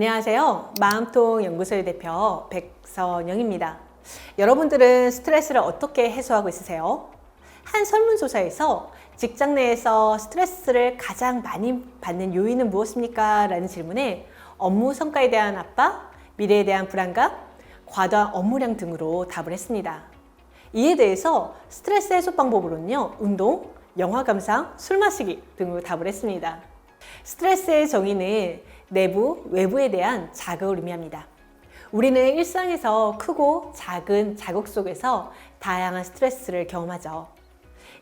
안녕하세요. 마음통 연구소의 대표 백선영입니다. 여러분들은 스트레스를 어떻게 해소하고 있으세요? 한 설문조사에서 직장 내에서 스트레스를 가장 많이 받는 요인은 무엇입니까? 라는 질문에 업무 성과에 대한 압박, 미래에 대한 불안감, 과도한 업무량 등으로 답을 했습니다. 이에 대해서 스트레스 해소 방법으로는요, 운동, 영화 감상, 술 마시기 등으로 답을 했습니다. 스트레스의 정의는 내부, 외부에 대한 자극을 의미합니다. 우리는 일상에서 크고 작은 자극 속에서 다양한 스트레스를 경험하죠.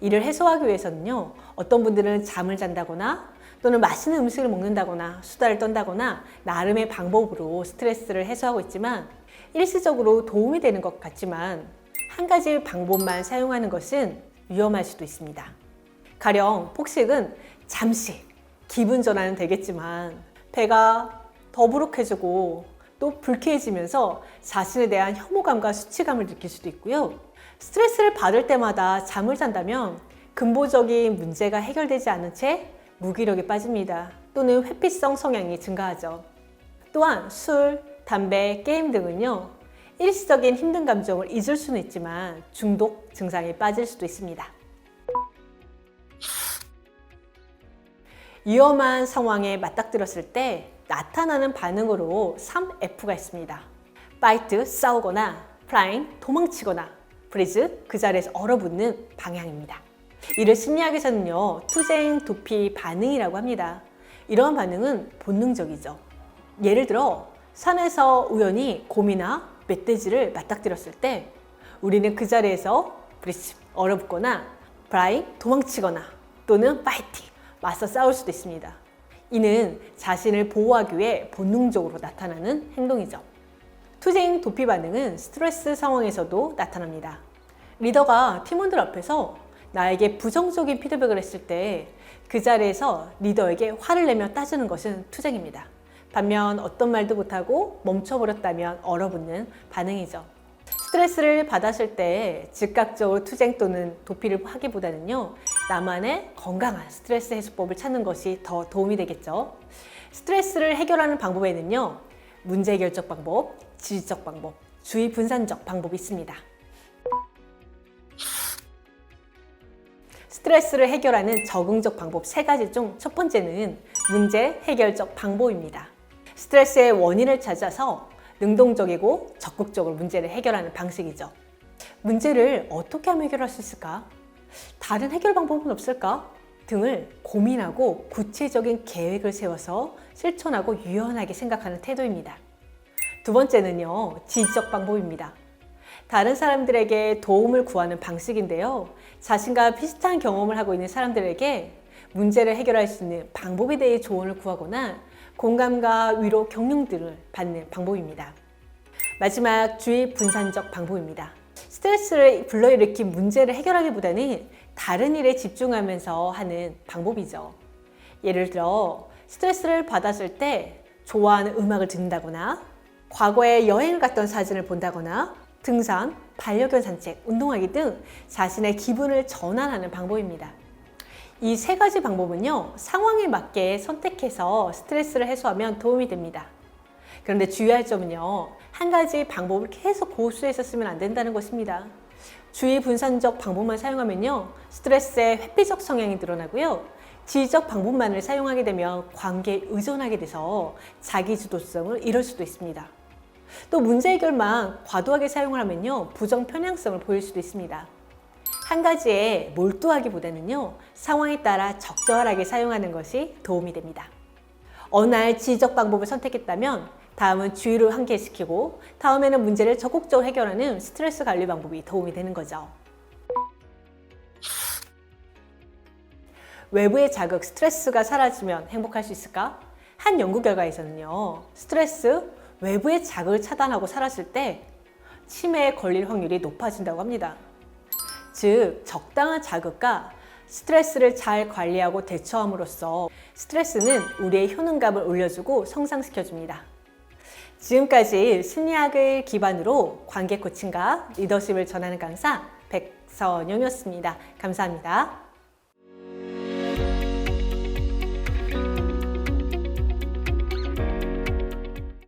이를 해소하기 위해서는요, 어떤 분들은 잠을 잔다거나 또는 맛있는 음식을 먹는다거나 수다를 떤다거나 나름의 방법으로 스트레스를 해소하고 있지만 일시적으로 도움이 되는 것 같지만 한 가지 방법만 사용하는 것은 위험할 수도 있습니다. 가령 폭식은 잠시 기분 전환은 되겠지만 배가 더부룩해지고 또 불쾌해지면서 자신에 대한 혐오감과 수치감을 느낄 수도 있고요. 스트레스를 받을 때마다 잠을 잔다면 근본적인 문제가 해결되지 않은 채 무기력에 빠집니다. 또는 회피성 성향이 증가하죠. 또한 술, 담배, 게임 등은요, 일시적인 힘든 감정을 잊을 수는 있지만 중독 증상에 빠질 수도 있습니다. 위험한 상황에 맞닥뜨렸을 때 나타나는 반응으로 3F가 있습니다. Fight, 싸우거나, Flying, 도망치거나, Freeze, 그 자리에서 얼어붙는 방향입니다. 이를 심리학에서는요, 투쟁, 도피 반응이라고 합니다. 이러한 반응은 본능적이죠. 예를 들어 산에서 우연히 곰이나 멧돼지를 맞닥뜨렸을 때 우리는 그 자리에서 Freeze, 얼어붙거나, Flying, 도망치거나 또는 Fighting, 맞서 싸울 수도 있습니다. 이는 자신을 보호하기 위해 본능적으로 나타나는 행동이죠. 투쟁 도피 반응은 스트레스 상황에서도 나타납니다. 리더가 팀원들 앞에서 나에게 부정적인 피드백을 했을 때 그 자리에서 리더에게 화를 내며 따지는 것은 투쟁입니다. 반면 어떤 말도 못하고 멈춰버렸다면 얼어붙는 반응이죠. 스트레스를 받았을 때 즉각적으로 투쟁 또는 도피를 하기보다는요, 나만의 건강한 스트레스 해소법을 찾는 것이 더 도움이 되겠죠. 스트레스를 해결하는 방법에는요, 문제 해결적 방법, 지지적 방법, 주의 분산적 방법이 있습니다. 스트레스를 해결하는 적응적 방법 3가지 중 첫 번째는 문제 해결적 방법입니다. 스트레스의 원인을 찾아서 능동적이고 적극적으로 문제를 해결하는 방식이죠. 문제를 어떻게 하면 해결할 수 있을까? 다른 해결 방법은 없을까? 등을 고민하고 구체적인 계획을 세워서 실천하고 유연하게 생각하는 태도입니다. 두 번째는요, 지지적 방법입니다. 다른 사람들에게 도움을 구하는 방식인데요. 자신과 비슷한 경험을 하고 있는 사람들에게 문제를 해결할 수 있는 방법에 대해 조언을 구하거나 공감과 위로, 격려 등을 받는 방법입니다. 마지막 주의 분산적 방법입니다. 스트레스를 불러일으킨 문제를 해결하기보다는 다른 일에 집중하면서 하는 방법이죠. 예를 들어 스트레스를 받았을 때 좋아하는 음악을 듣는다거나 과거에 여행을 갔던 사진을 본다거나 등산, 반려견 산책, 운동하기 등 자신의 기분을 전환하는 방법입니다. 이 3가지 방법은요, 상황에 맞게 선택해서 스트레스를 해소하면 도움이 됩니다. 그런데 주의할 점은요, 한 가지 방법을 계속 고수해서 쓰면 안 된다는 것입니다. 주의 분산적 방법만 사용하면요, 스트레스의 회피적 성향이 늘어나고요, 지지적 방법만을 사용하게 되면 관계에 의존하게 돼서 자기주도성을 잃을 수도 있습니다. 또 문제 해결만 과도하게 사용을 하면요, 부정 편향성을 보일 수도 있습니다. 한 가지에 몰두하기보다는요, 상황에 따라 적절하게 사용하는 것이 도움이 됩니다. 어느 날 지지적 방법을 선택했다면 다음은 주의를 환기시키고 다음에는 문제를 적극적으로 해결하는 스트레스 관리 방법이 도움이 되는 거죠. 외부의 자극, 스트레스가 사라지면 행복할 수 있을까? 한 연구 결과에서는요, 스트레스, 외부의 자극을 차단하고 살았을 때 치매에 걸릴 확률이 높아진다고 합니다. 즉, 적당한 자극과 스트레스를 잘 관리하고 대처함으로써 스트레스는 우리의 효능감을 올려주고 성장시켜줍니다. 지금까지 심리학을 기반으로 관계 코칭과 리더십을 전하는 강사 백선영이었습니다. 감사합니다.